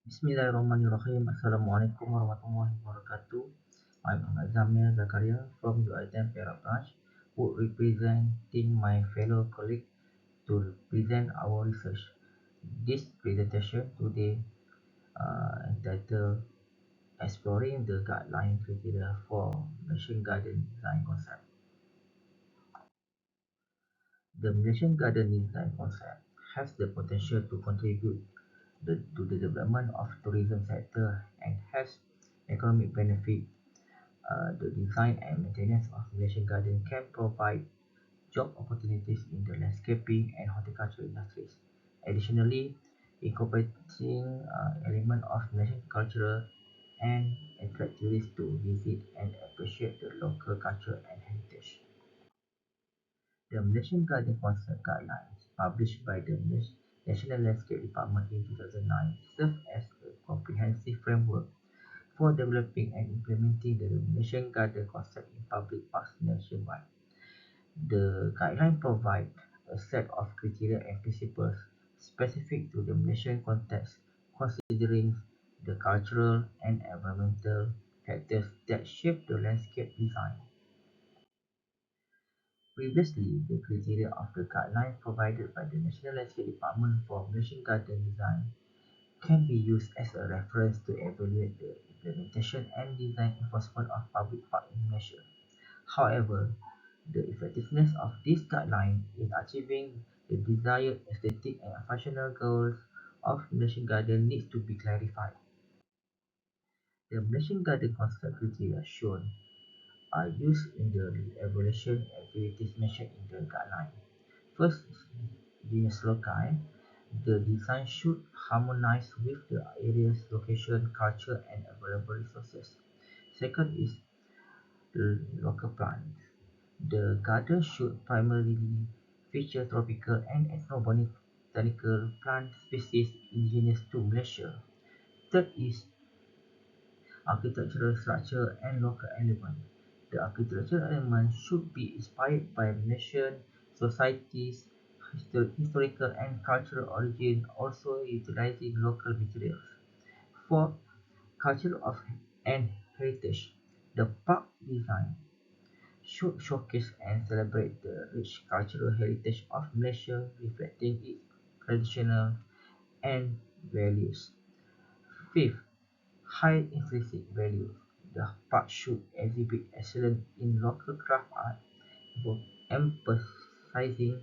Bismillahirrahmanirrahim. Assalamualaikum warahmatullahi wabarakatuh. I'm Ahmad Zamir Zakaria from UITM Perak Branch, who representing my fellow colleague to present our research. This presentation today entitled Exploring the Guideline Criteria for Malaysian Garden Design Concept. The Malaysian Garden Design Concept has the potential to contribute to the development of tourism sector and has economic benefit. The design and maintenance of Malaysian garden can provide job opportunities in the landscaping and horticulture industries. Additionally, incorporating element of Malaysian cultural and attract tourists to visit and appreciate the local culture and heritage. The Malaysian Garden Concept Guidelines, published by the National Landscape Department in 2009, serve as a comprehensive framework for developing and implementing the Malaysian Garden concept in public parks nationwide. The guideline provides a set of criteria and principles specific to the Malaysian context, considering the cultural and environmental factors that shape the landscape design. Previously, the criteria of the guideline provided by the National Landscape Department for Malaysian Garden Design can be used as a reference to evaluate the implementation and design enforcement of public park in Malaysia. However, the effectiveness of this guideline in achieving the desired aesthetic and functional goals of Malaysian Garden needs to be clarified. The Malaysian Garden concept criteria shown are used in the evaluation activities mentioned in the guideline. First, genus loci. The design should harmonize with the area's location, culture, and available resources. Second is the local plant. The garden should primarily feature tropical and ethnobotanical plant species indigenous to Malaysia. Third is architectural structure and local element. The architectural element should be inspired by Malaysian society's historical and cultural origin, also utilizing local materials. Fourth, culture of and heritage. The park design should showcase and celebrate the rich cultural heritage of Malaysia, reflecting its traditional and values. Fifth, high intrinsic value. The park should exhibit excellence in local craft art, emphasizing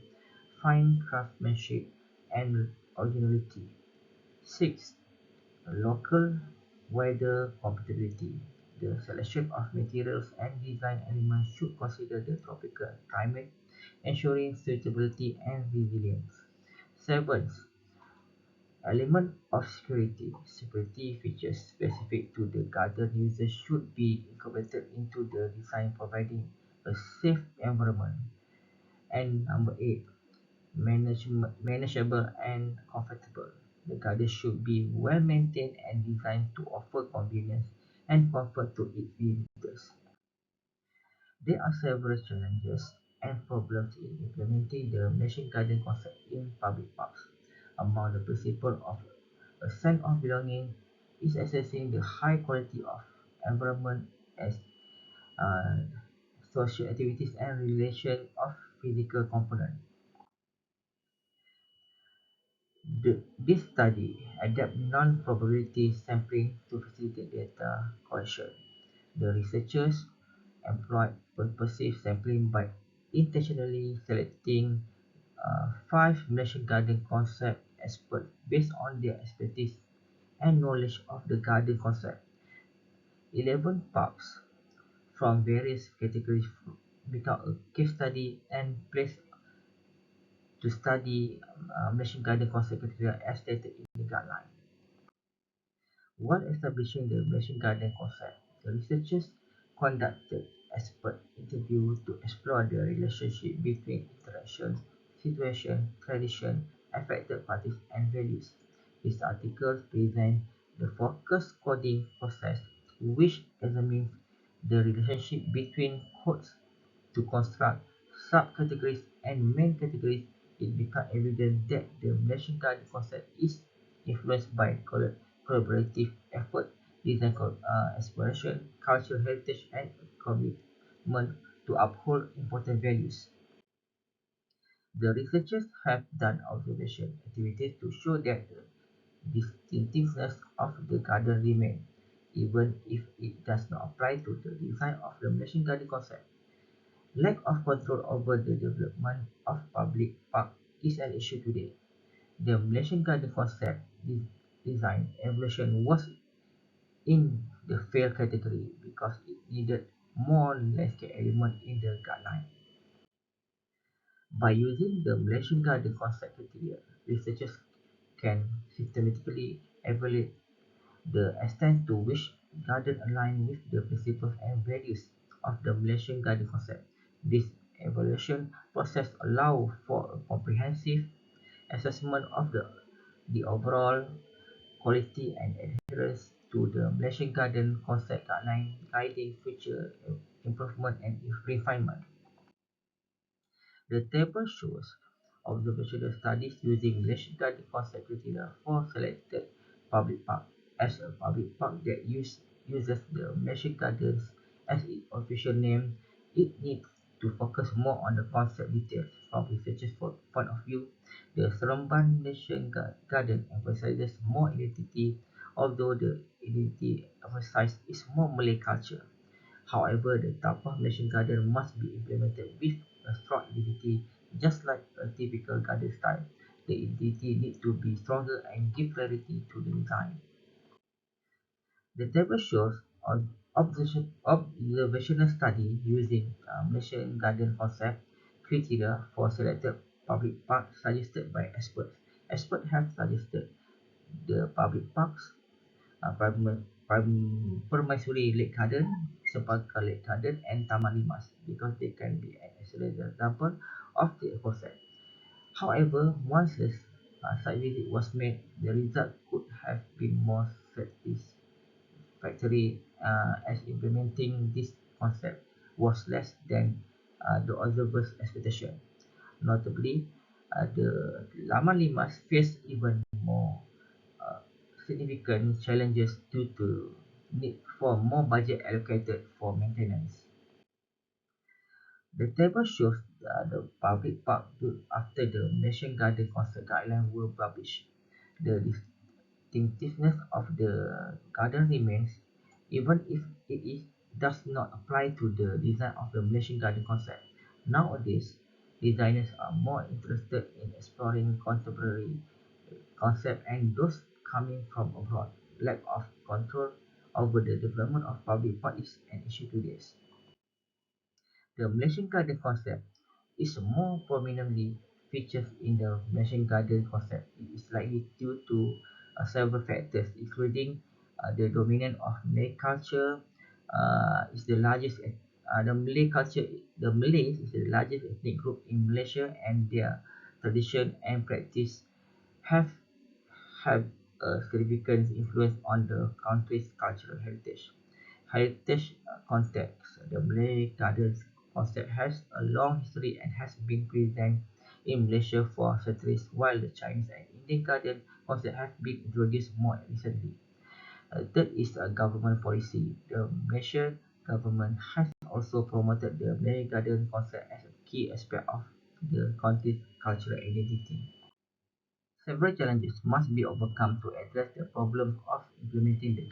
fine craftsmanship and originality. Six, local weather compatibility. The selection of materials and design elements should consider the tropical climate, ensuring suitability and resilience. Seventh, element of security. Security features specific to the garden users should be incorporated into the design, providing a safe environment. And number eight, manageable and comfortable. The garden should be well maintained and designed to offer convenience and comfort to its visitors. There are several challenges and problems in implementing the Malaysian garden concept in public parks. Among the principles of a sense of belonging is assessing the high quality of environment as uh, social activities and relation of physical component. This study adapted non-probability sampling to facilitate data collection. The researchers employed purposive sampling by intentionally selecting five Malaysian garden concept experts based on their expertise and knowledge of the garden concept. 11 parks from various categories become a case study and placed to study Malaysian garden concept criteria as stated in the guideline. While establishing the Malaysian garden concept, the researchers conducted expert interviews to explore the relationship between interaction, situation, tradition, affected parties, and values. These articles present the focus coding process, which examines the relationship between codes to construct subcategories and main categories. It becomes evident that the Malaysian garden concept is influenced by collaborative effort, design exploration, cultural heritage, and commitment to uphold important values. The researchers have done observation activities to show that the distinctiveness of the garden remains, even if it does not apply to the design of the Malaysian garden concept. Lack of control over the development of public park is an issue today. The Malaysian garden concept design evolution was in the fail category because it needed more landscape element in the guideline. By using the Malaysian garden concept criteria, researchers can systematically evaluate the extent to which gardens align with the principles and values of the Malaysian garden concept. This evaluation process allows for a comprehensive assessment of the overall quality and adherence to the Malaysian garden concept guideline, guiding future improvement and refinement. The table shows observational studies using Malaysian garden concept criteria for selected public park. As a public park that uses the Malaysian gardens as its official name, it needs to focus more on the concept details. From researchers' point of view, the Seremban Nation Garden emphasizes more identity, although the identity emphasized is more Malay culture. However, the Tapa Malaysian garden must be implemented with a strong identity, just like a typical garden style. The identity needs to be stronger and give clarity to the design. The table shows observational study using Malaysian garden concept criteria for selected public parks suggested by experts. Experts have suggested the public parks Permaisuri Lake Garden, Sepaka Lake Garden, and Taman Limas because they can be an excellent example of the concept. However, once the site visit was made, the result could have been more satisfactory as implementing this concept was less than the observers' expectation. Notably, the Laman Limas faced even more uh, significant challenges due to need for more budget allocated for maintenance. The table shows the public park built after the Malaysian Garden Concept Guideline were published. The distinctiveness of the garden remains, even if does not apply to the design of the Malaysian Garden Concept. Nowadays, designers are more interested in exploring contemporary concept and those coming from abroad. Lack of control over the development of public park is an issue today. The Malaysian garden concept is more prominently featured in the Malaysian garden concept. It is likely due to several factors, including the dominance of Malay culture. Is the largest the Malay culture. The Malays is the largest ethnic group in Malaysia, and their tradition and practice have had a significant influence on the country's cultural heritage. Heritage context. The Malay Gardens concept has a long history and has been present in Malaysia for centuries, while the Chinese and Indian garden concept have been introduced more recently. Third is a government policy. The Malaysian government has also promoted the Malay Garden concept as a key aspect of the country's cultural identity. Several challenges must be overcome to address the problems of implementing the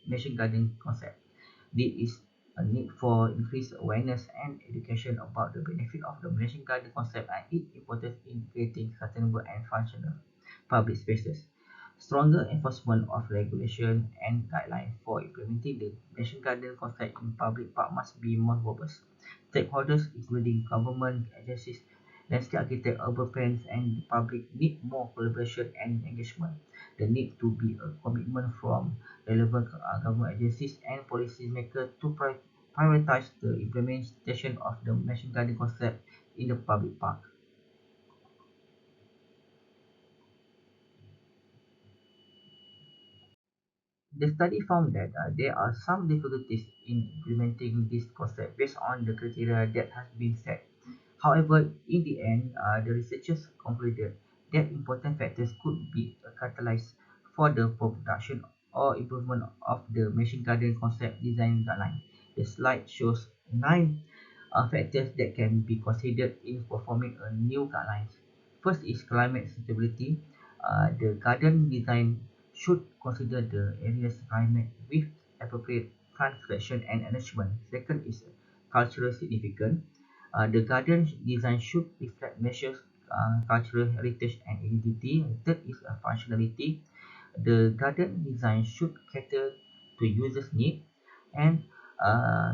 nation garden concept. There is a need for increased awareness and education about the benefit of the Malaysian garden concept and its importance in creating sustainable and functional public spaces. Stronger enforcement of regulation and guidelines for implementing the Malaysian garden concept in public park must be more robust. Stakeholders, including government agencies, landscape architects, urban planners, and the public need more collaboration and engagement. There needs to be a commitment from relevant government agencies and policymakers to prioritize the implementation of the Malaysian garden concept in the public park. The study found that there are some difficulties in implementing this concept based on the criteria that has been set. However, in the end, the researchers concluded that important factors could be a catalyst for the production or improvement of the Malaysian garden concept design guideline. The slide shows 9 factors that can be considered in performing a new guidelines. First is climate suitability. The garden design should consider the area's climate with appropriate plant selection and arrangement. Second is cultural significance. The garden design should reflect Malaysia's cultural heritage and identity. Third is functionality. The garden design should cater to users' needs. And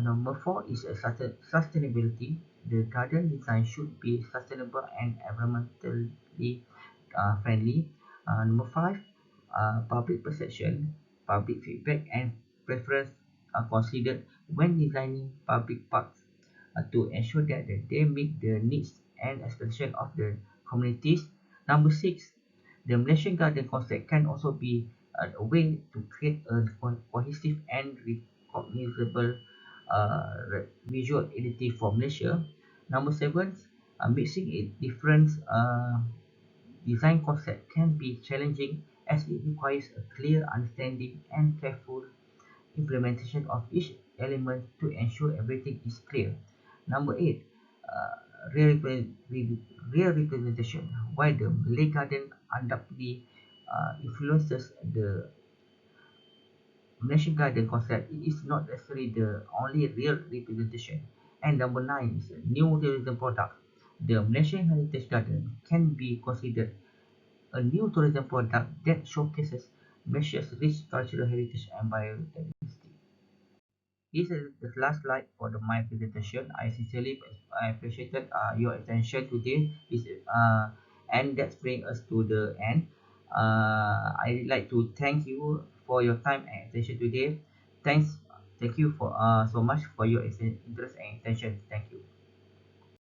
number four is sustainability. The garden design should be sustainable and environmentally friendly. Number five, public perception, public feedback, and preference are considered when designing public parks to ensure that they meet the needs and expectations of the communities. Number six, the Malaysian garden concept can also be a way to create a cohesive and recognizable visual identity for Malaysia. Number seven, mixing a different design concept can be challenging as it requires a clear understanding and careful implementation of each element to ensure everything is clear. Number eight, real representation. While the Malay garden undoubtedly influences the Malaysian garden concept, it is not necessarily the only real representation. And number nine is a new tourism product. The Malaysian Heritage Garden can be considered a new tourism product that showcases Malaysia's rich cultural heritage and biodiversity. This is the last slide for my presentation. I sincerely appreciated your attention today. And that brings us to the end. I'd like to thank you for your time and attention today. Thank you for so much for your interest and attention. Thank you.